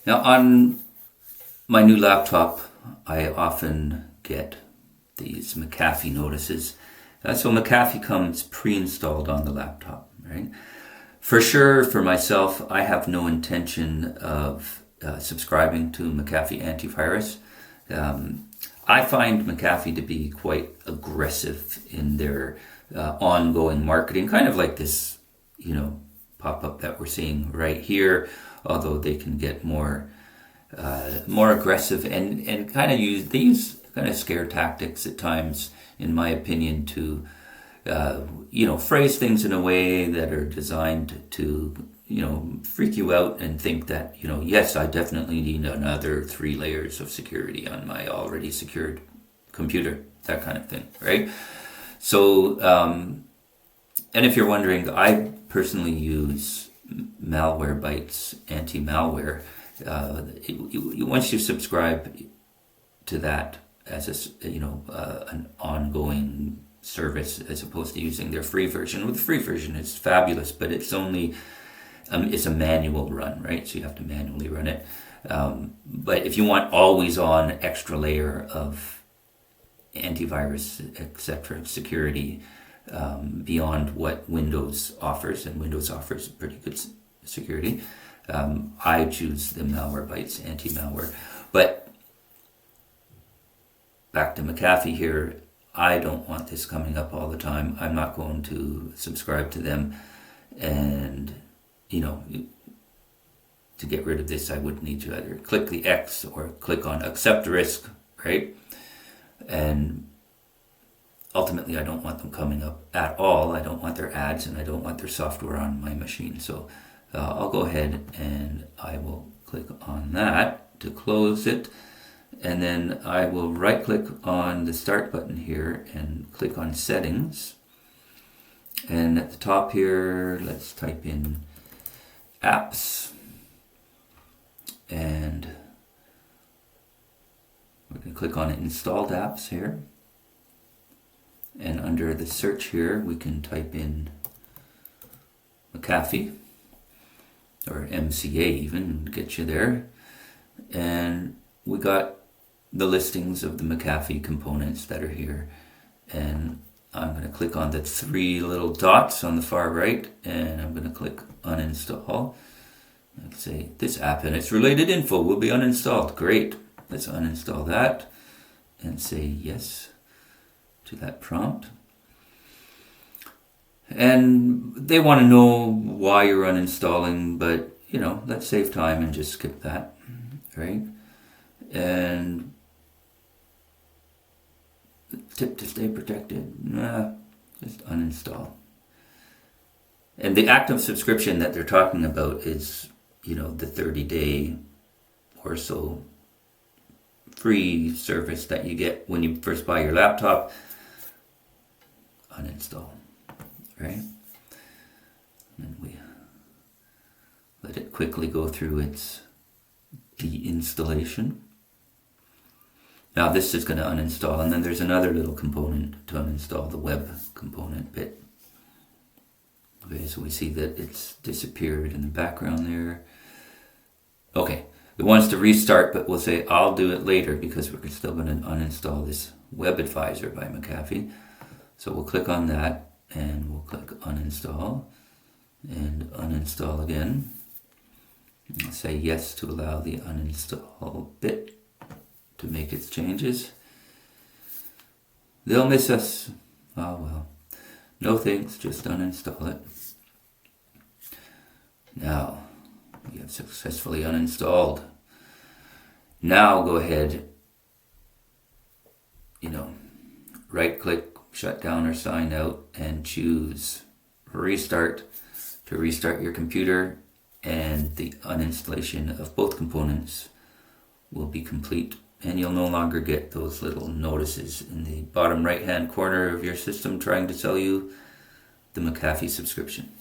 Now on my new laptop, I often get these McAfee notices. So McAfee comes pre-installed on the laptop, right? For sure, for myself, I have no intention of subscribing to McAfee Antivirus. I find McAfee to be quite aggressive in their ongoing marketing, kind of like this, pop-up that we're seeing right here. Although they can get more aggressive and kind of use kind of scare tactics at times, in my opinion, to phrase things in a way that are designed to freak you out and think that yes, I definitely need another 3 layers of security on my already secured computer, that kind of thing, right? So and if you're wondering, I personally use MalwareBytes Antimalware. Once you subscribe to that as an ongoing service, as opposed to using their free version. Well, the free version is fabulous, but it's only it's a manual run, right? So you have to manually run it. But if you want always on extra layer of antivirus, etc., security beyond what Windows offers, and Windows offers pretty good security, I choose the MalwareBytes Antimalware. But back to McAfee here, I don't want this coming up all the time. I'm not going to subscribe to them. And, to get rid of this, I would need to either click the X or click on accept risk, right? And ultimately, I don't want them coming up at all. I don't want their ads, and I don't want their software on my machine. So I'll go ahead and I will click on that to close it. And then I will right click on the start button here and click on settings. And at the top here, let's type in apps. And we're going to click on installed apps here. And under the search here, we can type in McAfee or MCA even, and get you there. And we got the listings of the McAfee components that are here. And I'm going to click on the 3 little dots on the far right, and I'm going to click uninstall. Let's say this app and its related info will be uninstalled. Great. Let's uninstall that and say yes to that prompt. And they want to know why you're uninstalling, but let's save time and just skip that, right? And tip to stay protected, just uninstall. And the active subscription that they're talking about is, the 30-day or so free service that you get when you first buy your laptop. Uninstall, right? And we let it quickly go through its deinstallation. Now this is going to uninstall, and then there's another little component to uninstall, the web component bit. Okay, so we see that it's disappeared in the background there. Okay, it wants to restart, but we'll say I'll do it later because we're still going to uninstall this Web Advisor by McAfee. So we'll click on that, and we'll click uninstall, and uninstall again. I'll say yes to allow the uninstall bit to make its changes. They'll miss us. Oh well. No thanks, just uninstall it. Now, we have successfully uninstalled. Now go ahead, right click, shut down or sign out, and choose restart to restart your computer, and the uninstallation of both components will be complete. And you'll no longer get those little notices in the bottom right hand corner of your system trying to sell you the McAfee subscription.